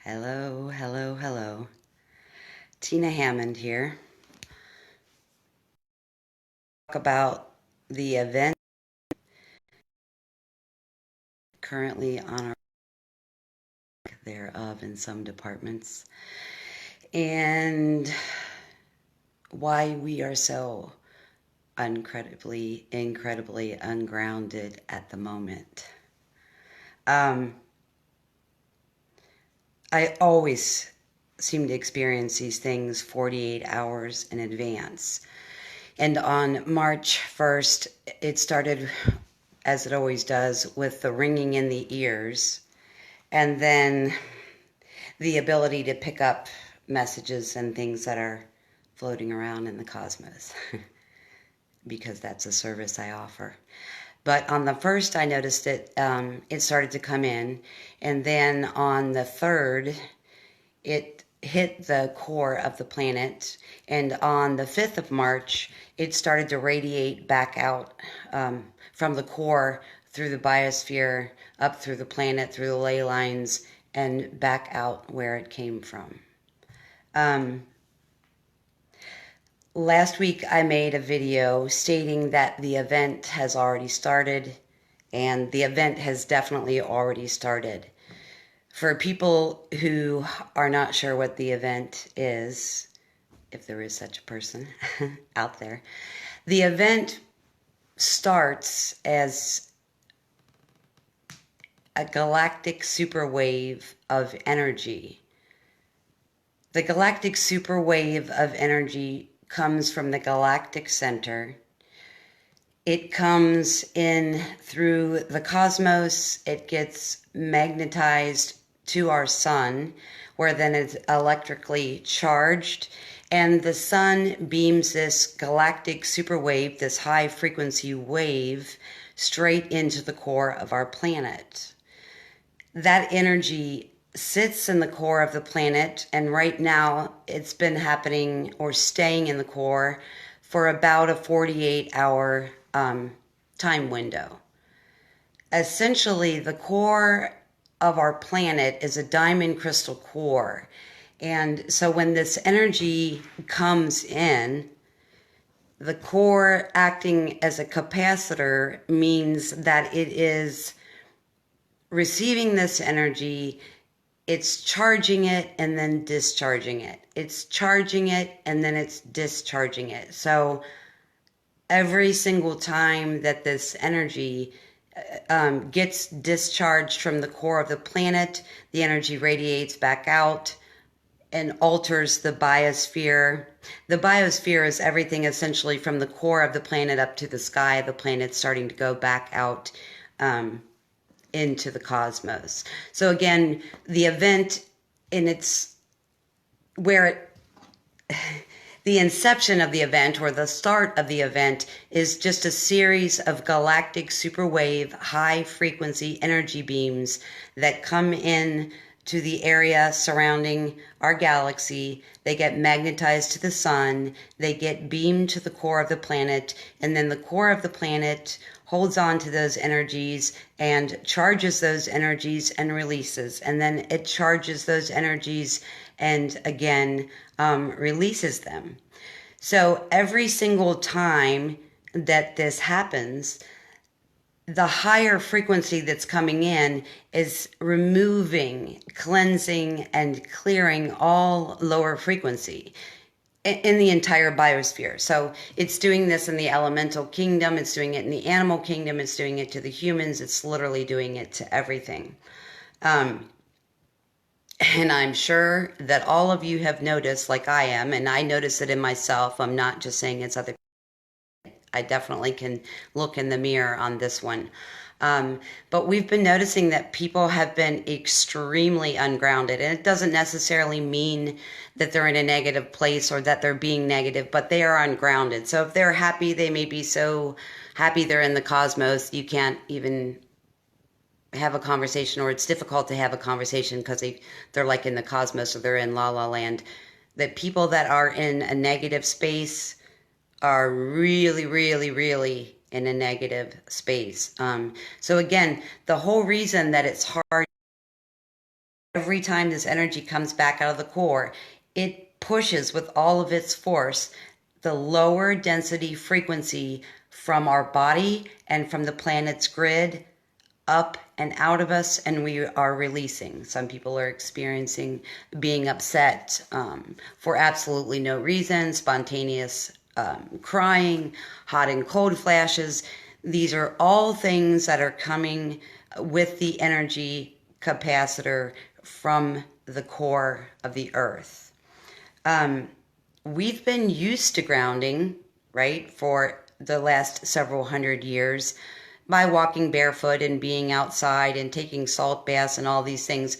Hello, hello, hello. Tina Hammond here. Talk about the event currently on our thereof in some departments and why we are so incredibly ungrounded at the moment. I always seem to experience these things 48 hours in advance. And on March 1st, it started, as it always does, with the ringing in the ears, and then the ability to pick up messages and things that are floating around in the cosmos, because that's a service I offer. But on the first, I noticed it started to come in, and then on the third, it hit the core of the planet, and on the 5th of March, it started to radiate back out from the core through the biosphere, up through the planet, through the ley lines, and back out where it came from. Last week, I made a video stating that the event has already started, and the event has definitely already started. For people who are not sure what the event is, if there is such a person out there, the event starts as a galactic superwave of energy. The galactic superwave of energy comes from the galactic center. It comes in through the cosmos. It gets magnetized to our sun, where then it's electrically charged. And the sun beams this galactic superwave, this high frequency wave, straight into the core of our planet. That energy sits in the core of the planet, and right now it's been happening or staying in the core for about a 48-hour time window. Essentially, the core of our planet is a diamond crystal core. And so when this energy comes in, the core acting as a capacitor means that it is receiving this energy. It's charging it and then discharging it. It's charging it and then it's discharging it. So every single time that this energy gets discharged from the core of the planet, the energy radiates back out and alters the biosphere. The biosphere is everything essentially from the core of the planet up to the sky. The planet's starting to go back out into the cosmos. So again, the event in its the inception of the event, or the start of the event, is just a series of galactic superwave high frequency energy beams that come in to the area surrounding our galaxy. They get magnetized to the sun, they get beamed to the core of the planet, and then the core of the planet holds on to those energies and charges those energies and releases. And then it charges those energies and again releases them. So every single time that this happens, the higher frequency that's coming in is removing, cleansing, and clearing all lower frequency in the entire biosphere. So it's doing this in the elemental kingdom, it's doing it in the animal kingdom, it's doing it to the humans, it's literally doing it to everything. And I'm sure that all of you have noticed, like I am, and I notice it in myself. I'm not just saying it's other people. I definitely can look in the mirror on this one. But we've been noticing that people have been extremely ungrounded. And it doesn't necessarily mean that they're in a negative place or that they're being negative, but they are ungrounded. So if they're happy, they may be so happy they're in the cosmos, you can't even have a conversation, or it's difficult to have a conversation because they're like in the cosmos or they're in la la land. The people that are in a negative space are really, really, really in a negative space. So again, the whole reason that it's hard every time this energy comes back out of the core, it pushes with all of its force the lower density frequency from our body and from the planet's grid up and out of us, and we are releasing. Some people are experiencing being upset for absolutely no reason, spontaneous crying, hot and cold flashes. These are all things that are coming with the energy capacitor from the core of the earth. We've been used to grounding, right, for the last several hundred years by walking barefoot and being outside and taking salt baths and all these things.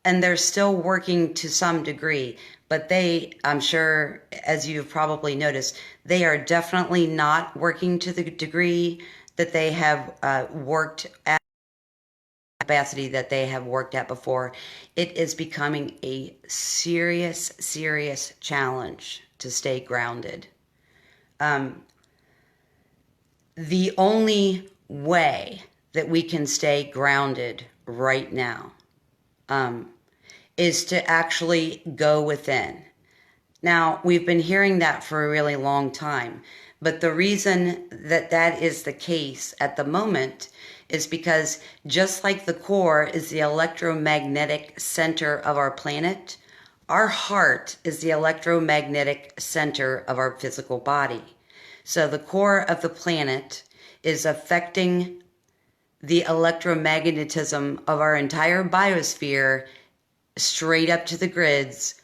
And they're still working to some degree, but they, I'm sure, as you've probably noticed, they are definitely not working to the degree that they have worked at capacity that they have worked at before. It is becoming a serious, serious challenge to stay grounded. The only way that we can stay grounded right now is to actually go within. Now, we've been hearing that for a really long time, but the reason that that is the case at the moment is because just like the core is the electromagnetic center of our planet, our heart is the electromagnetic center of our physical body. So the core of the planet is affecting the electromagnetism of our entire biosphere straight up to the grids,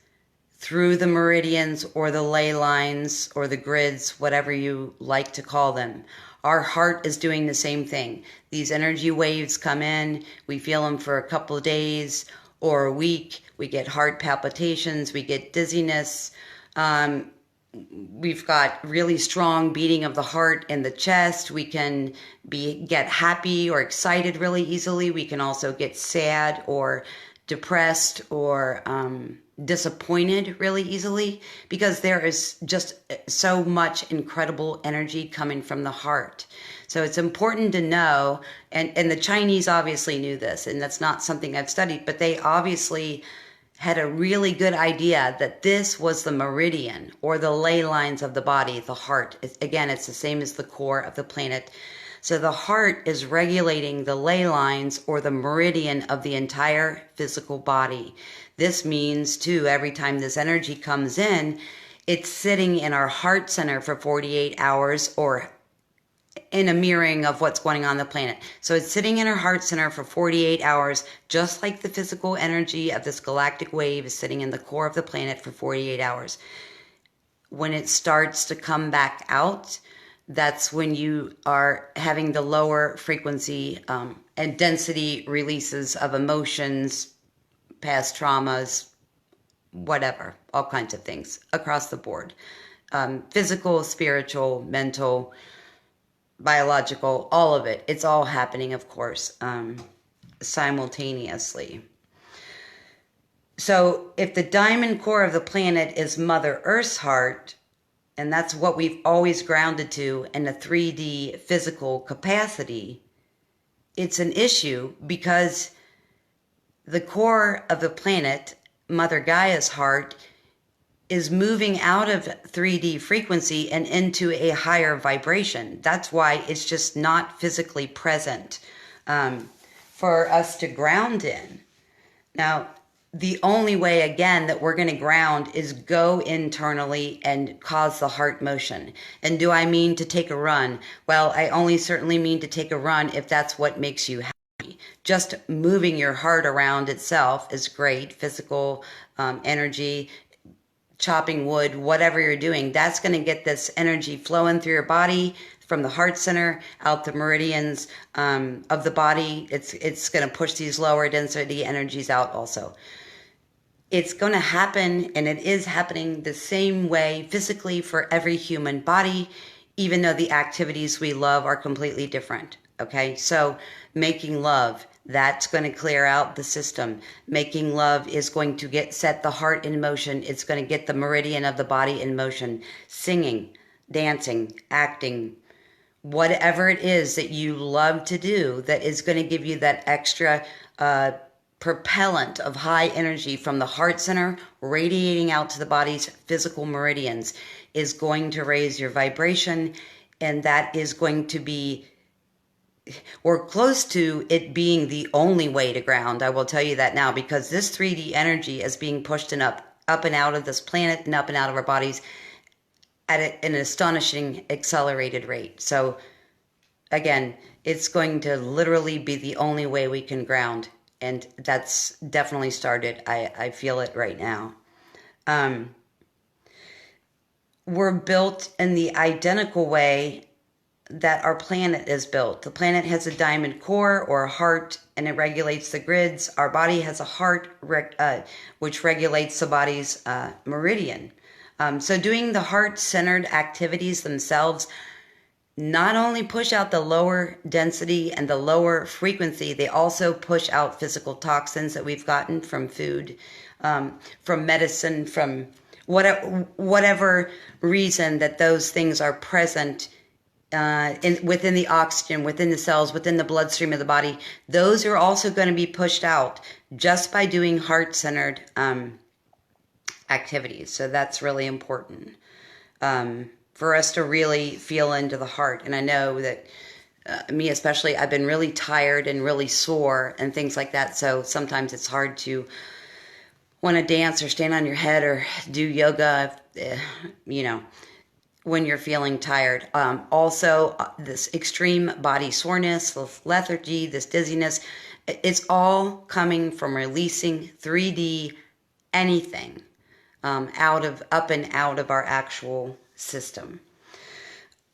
through the meridians or the ley lines or the grids, whatever you like to call them. Our heart is doing the same thing. These energy waves come in, we feel them for a couple of days or a week. We get heart palpitations, we get dizziness. We've got really strong beating of the heart in the chest. We can get happy or excited really easily. We can also get sad or depressed or disappointed really easily, because there is just so much incredible energy coming from the heart. So it's important to know, and the Chinese obviously knew this, and that's not something I've studied, but they obviously had a really good idea that this was the meridian or the ley lines of the body, the heart. Again, it's the same as the core of the planet. So the heart is regulating the ley lines or the meridian of the entire physical body. This means, too, every time this energy comes in, it's sitting in our heart center for 48 hours, or in a mirroring of what's going on the planet. So it's sitting in our heart center for 48 hours, just like the physical energy of this galactic wave is sitting in the core of the planet for 48 hours. When it starts to come back out, that's when you are having the lower frequency and density releases of emotions, past traumas, whatever, all kinds of things across the board. Physical, spiritual, mental, biological, all of it. It's all happening, of course, simultaneously. So if the diamond core of the planet is Mother Earth's heart, and that's what we've always grounded to in a 3D physical capacity, it's an issue because the core of the planet, Mother Gaia's heart, is moving out of 3D frequency and into a higher vibration. That's why it's just not physically present for us to ground in. Now, the only way, again, that we're going to ground is go internally and cause the heart motion. And do I mean to take a run? Well, I only certainly mean to take a run if that's what makes you happy. Just moving your heart around itself is great. Physical energy, chopping wood, whatever you're doing, that's going to get this energy flowing through your body from the heart center out the meridians of the body. It's going to push these lower density energies out also. It's going to happen, and it is happening the same way physically for every human body, even though the activities we love are completely different. Okay, so making love, that's going to clear out the system. Making love is going to set the heart in motion. It's going to get the meridian of the body in motion. Singing, dancing, acting, whatever it is that you love to do that is going to give you that extra propellant of high energy from the heart center radiating out to the body's physical meridians is going to raise your vibration, and that is going to be, or close to it being, the only way to ground. I will tell you that now, because this 3D energy is being pushed and up and out of this planet and up and out of our bodies at an astonishing accelerated rate. So again, it's going to literally be the only way we can ground. And that's definitely started. I feel it right now. We're built in the identical way that our planet is built. The planet has a diamond core or a heart, and it regulates the grids. Our body has a heart, which regulates the body's meridian. So doing the heart-centered activities themselves not only push out the lower density and the lower frequency, they also push out physical toxins that we've gotten from food, from medicine, from whatever reason that those things are present within the oxygen, within the cells, within the bloodstream of the body. Those are also going to be pushed out just by doing heart-centered activities. So that's really important for us to really feel into the heart. And I know that me especially, I've been really tired and really sore and things like that. So sometimes it's hard to want to dance or stand on your head or do yoga, when you're feeling tired. Also, this extreme body soreness, this lethargy, this dizziness, it's all coming from releasing 3D anything up and out of our actual system.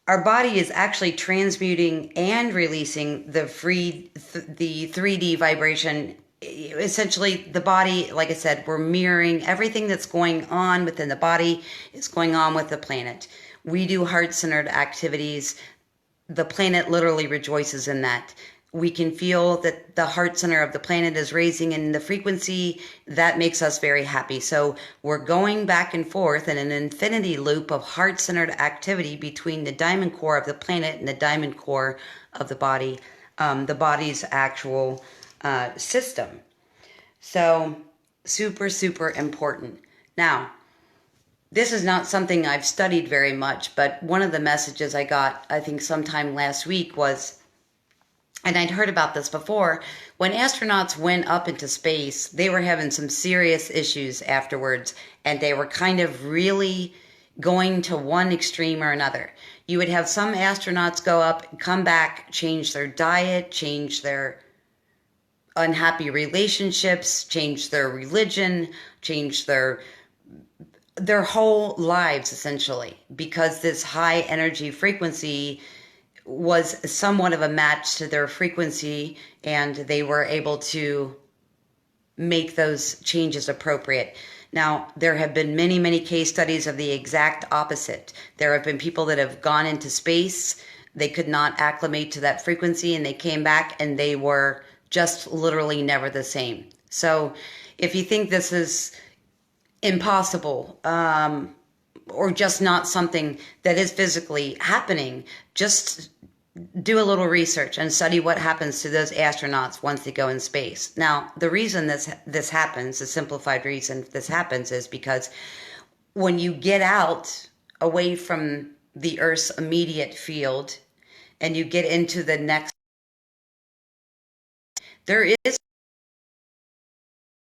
Our body is actually transmuting and releasing the 3D vibration. Essentially, the body, like I said, we're mirroring everything that's going on within the body is going on with the planet. We do heart-centered activities. The planet literally rejoices in that. We can feel that the heart center of the planet is raising in the frequency. That makes us very happy. So we're going back and forth in an infinity loop of heart-centered activity between the diamond core of the planet and the diamond core of the body, the body's actual system. So super, super important. Now, this is not something I've studied very much, but one of the messages I got, I think sometime last week was, and I'd heard about this before, when astronauts went up into space, they were having some serious issues afterwards, and they were kind of really going to one extreme or another. You would have some astronauts go up, come back, change their diet, change their unhappy relationships, change their religion, change their whole lives, essentially, because this high energy frequency was somewhat of a match to their frequency, and they were able to make those changes appropriate. Now, there have been many, many case studies of the exact opposite. There have been people that have gone into space, they could not acclimate to that frequency, and they came back and they were just literally never the same. So if you think this is impossible, or just not something that is physically happening, just do a little research and study what happens to those astronauts once they go in space. Now, the reason this happens, the simplified reason this happens, is because when you get out away from the Earth's immediate field and you get into the next, there is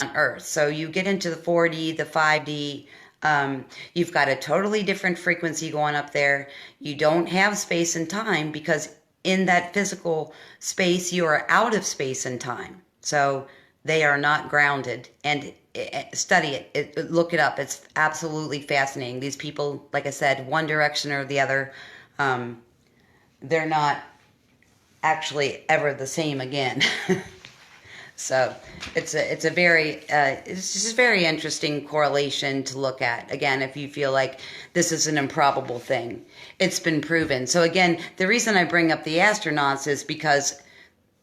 on Earth. So you get into the 4D, the 5D, you've got a totally different frequency going up there. You don't have space and time, because in that physical space, you are out of space and time. So they are not grounded. And study it, look it up. It's absolutely fascinating. These people, like I said, one direction or the other, they're not actually ever the same again. So it's just a very interesting correlation to look at. Again, if you feel like this is an improbable thing, it's been proven. So again, the reason I bring up the astronauts is because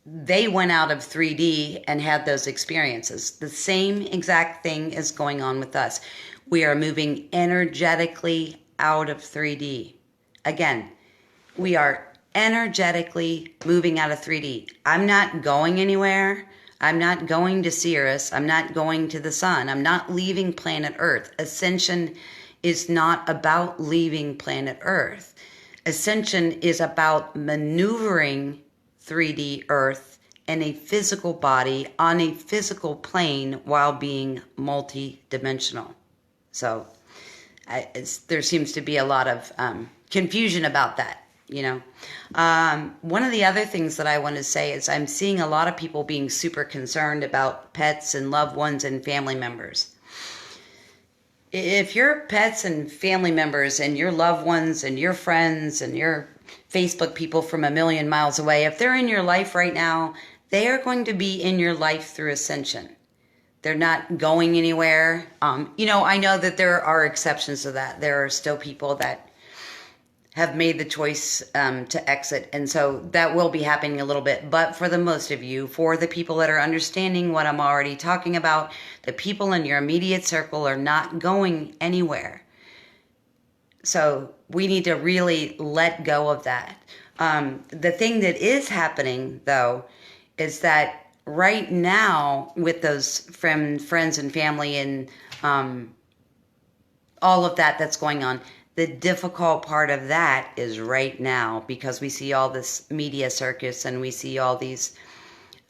they went out of 3D and had those experiences. The same exact thing is going on with us. We are moving energetically out of 3D. Again, we are energetically moving out of 3D. I'm not going anywhere. I'm not going to Sirius. I'm not going to the sun. I'm not leaving planet Earth. Ascension is not about leaving planet Earth. Ascension is about maneuvering 3D Earth in a physical body on a physical plane while being multi-dimensional. So there seems to be a lot of confusion about that. One of the other things that I want to say is I'm seeing a lot of people being super concerned about pets and loved ones and family members. If your pets and family members and your loved ones and your friends and your Facebook people from a million miles away, if they're in your life right now, they are going to be in your life through ascension. They're not going anywhere. I know that there are exceptions to that. There are still people that have made the choice to exit. And so that will be happening a little bit. But for the most of you, for the people that are understanding what I'm already talking about, the people in your immediate circle are not going anywhere. So we need to really let go of that. The thing that is happening, though, is that right now with those friends and family and all of that that's going on, the difficult part of that is right now, because we see all this media circus and we see all these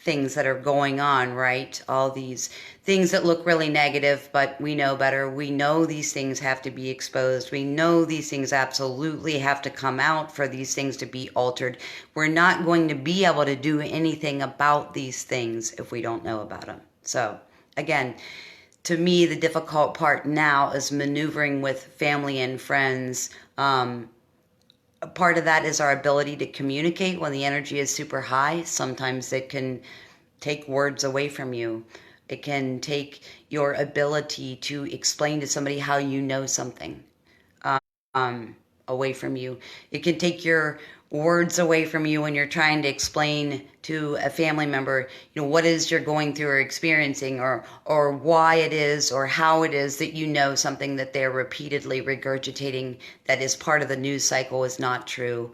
things that are going on, right? All these things that look really negative, but we know better. We know these things have to be exposed. We know these things absolutely have to come out for these things to be altered. We're not going to be able to do anything about these things if we don't know about them. So again, to me, the difficult part now is maneuvering with family and friends. Part of that is our ability to communicate when the energy is super high. Sometimes it can take words away from you. It can take your ability to explain to somebody how you know something away from you. It can take your words away from you when you're trying to explain to a family member, what it is you're going through or experiencing, or why it is or how it is that you know something that they're repeatedly regurgitating that is part of the news cycle is not true.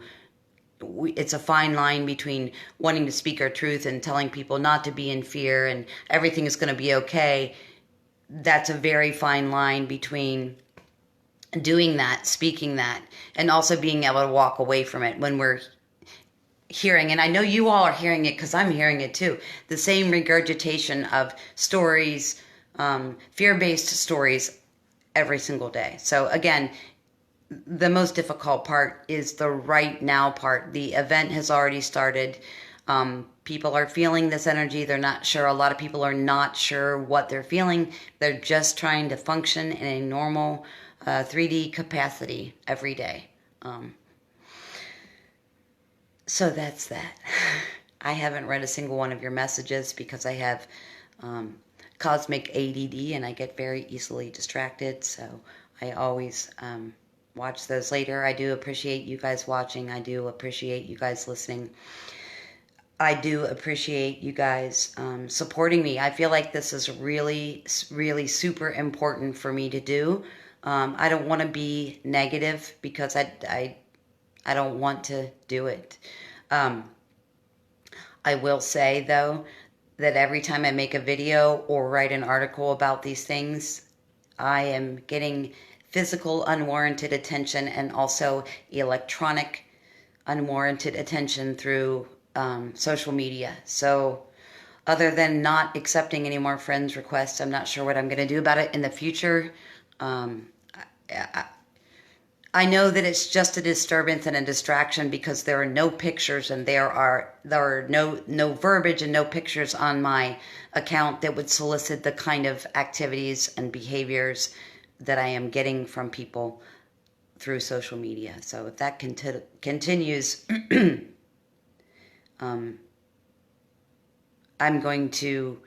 It's a fine line between wanting to speak our truth and telling people not to be in fear and everything is going to be okay. That's a very fine line between doing that, speaking that, and also being able to walk away from it when we're hearing, and I know you all are hearing it because I'm hearing it too, the same regurgitation of stories, fear-based stories every single day. So again, the most difficult part is the right now part. The event has already started. People are feeling this energy. They're not sure. A lot of people are not sure what they're feeling. They're just trying to function in a normal 3D capacity every day. So that's that. I haven't read a single one of your messages because I have cosmic ADD and I get very easily distracted. So I always watch those later. I do appreciate you guys watching. I do appreciate you guys listening. I do appreciate you guys supporting me. I feel like this is really, really super important for me to do. I don't want to be negative because I don't want to do it. I will say, though, that every time I make a video or write an article about these things, I am getting physical unwarranted attention and also electronic unwarranted attention through social media. So other than not accepting any more friends requests, I'm not sure what I'm going to do about it in the future. I know that it's just a disturbance and a distraction because there are no pictures and there are no verbiage and no pictures on my account that would solicit the kind of activities and behaviors that I am getting from people through social media. So if that continues, I'm going to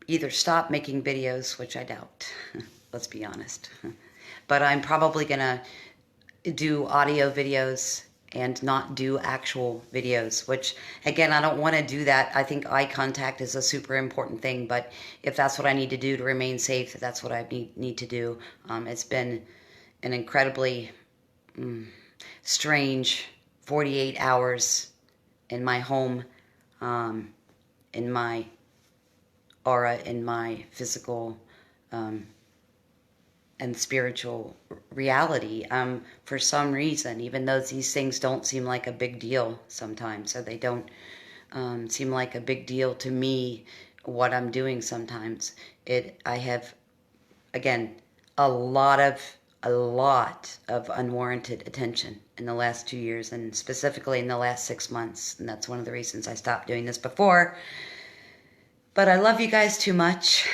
either stop making videos, which I doubt, let's be honest. But I'm probably going to do audio videos and not do actual videos, which, again, I don't want to do that. I think eye contact is a super important thing, but if that's what I need to do to remain safe, that's what I need to do. It's been an incredibly strange 48 hours in my home, in my aura, in my physical and spiritual reality, for some reason, even though these things don't seem like a big deal sometimes, or they don't seem like a big deal to me, what I'm doing sometimes. I have, again, a lot of unwarranted attention in the last 2 years, and specifically in the last 6 months. And that's one of the reasons I stopped doing this before. But I love you guys too much.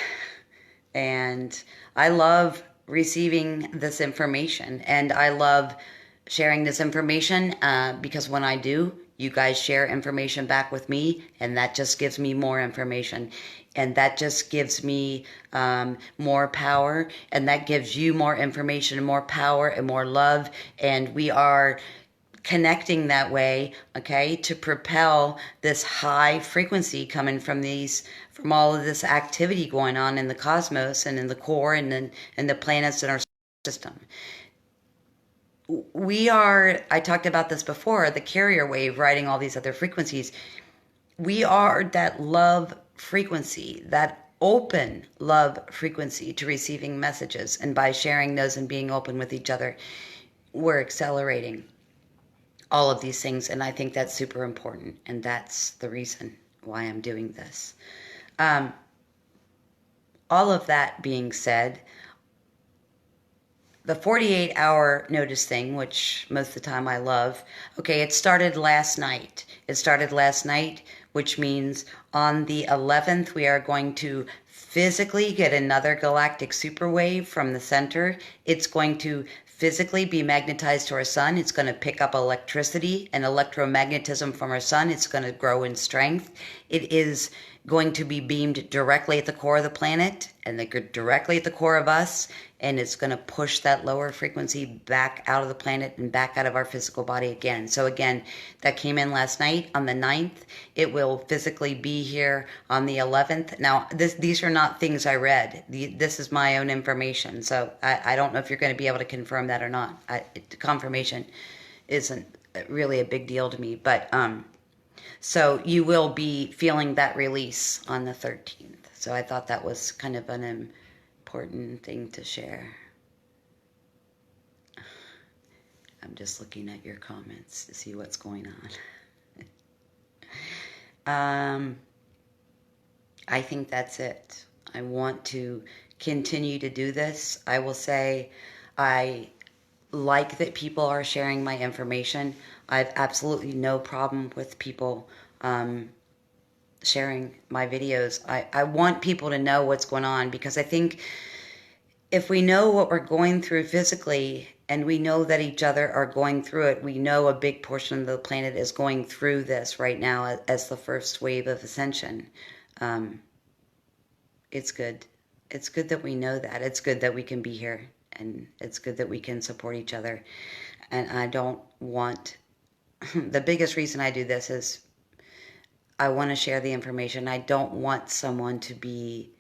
And I love receiving this information. And I love sharing this information because when I do, you guys share information back with me, and that just gives me more information. And that just gives me more power, and that gives you more information and more power and more love. And we are connecting that way, okay, to propel this high frequency coming from all of this activity going on in the cosmos and in the core and in the planets in our system. We are, I talked about this before, the carrier wave riding all these other frequencies. We are that love frequency, that open love frequency to receiving messages. And by sharing those and being open with each other, we're accelerating all of these things. And I think that's super important. And that's the reason why I'm doing this. All of that being said, the 48-hour notice thing, which most of the time I love, okay, it started last night. It started last night, which means on the 11th, we are going to physically get another galactic superwave from the center. It's going to physically be magnetized to our sun. It's going to pick up electricity and electromagnetism from our sun. It's going to grow in strength. It is going to be beamed directly at the core of the planet and directly at the core of us, and it's going to push that lower frequency back out of the planet and back out of our physical body again. So again, that came in last night on the 9th. It will physically be here on the 11th. Now, these are not things I read. This is my own information. So I don't know if you're going to be able to confirm that or not. Confirmation isn't really a big deal to me. But so you will be feeling that release on the 13th. So I thought that was kind of an important thing to share. I'm just looking at your comments to see what's going on. I think that's it. I want to continue to do this. I will say I like that people are sharing my information. I have absolutely no problem with people sharing my videos. I want people to know what's going on, because I think if we know what we're going through physically and we know that each other are going through it, we know a big portion of the planet is going through this right now as the first wave of ascension. It's good. It's good that we know that. It's good that we can be here, and it's good that we can support each other. And I don't want, the biggest reason I do this is I want to share the information. I don't want someone to be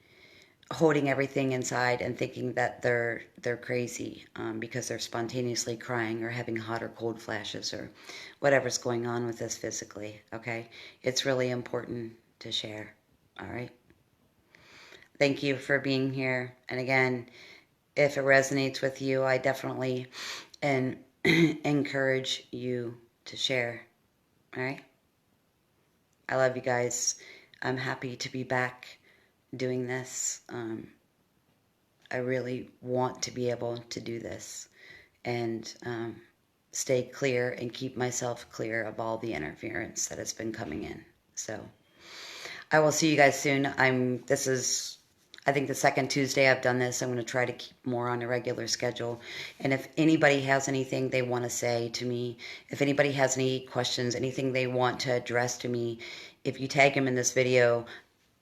holding everything inside and thinking that they're crazy because they're spontaneously crying or having hot or cold flashes or whatever's going on with us physically, okay? It's really important to share, all right? Thank you for being here. And again, if it resonates with you, I definitely encourage you to share, all right? I love you guys. I'm happy to be back doing this. I really want to be able to do this and stay clear and keep myself clear of all the interference that has been coming in. So I will see you guys soon. This is, I think, the second Tuesday I've done this. I'm going to try to keep more on a regular schedule. And if anybody has anything they want to say to me, if anybody has any questions, anything they want to address to me, if you tag them in this video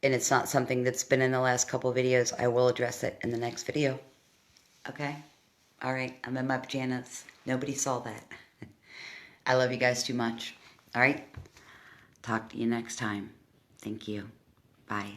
and it's not something that's been in the last couple of videos, I will address it in the next video. Okay? All right. I'm in my pajamas. Nobody saw that. I love you guys too much. All right? Talk to you next time. Thank you. Bye.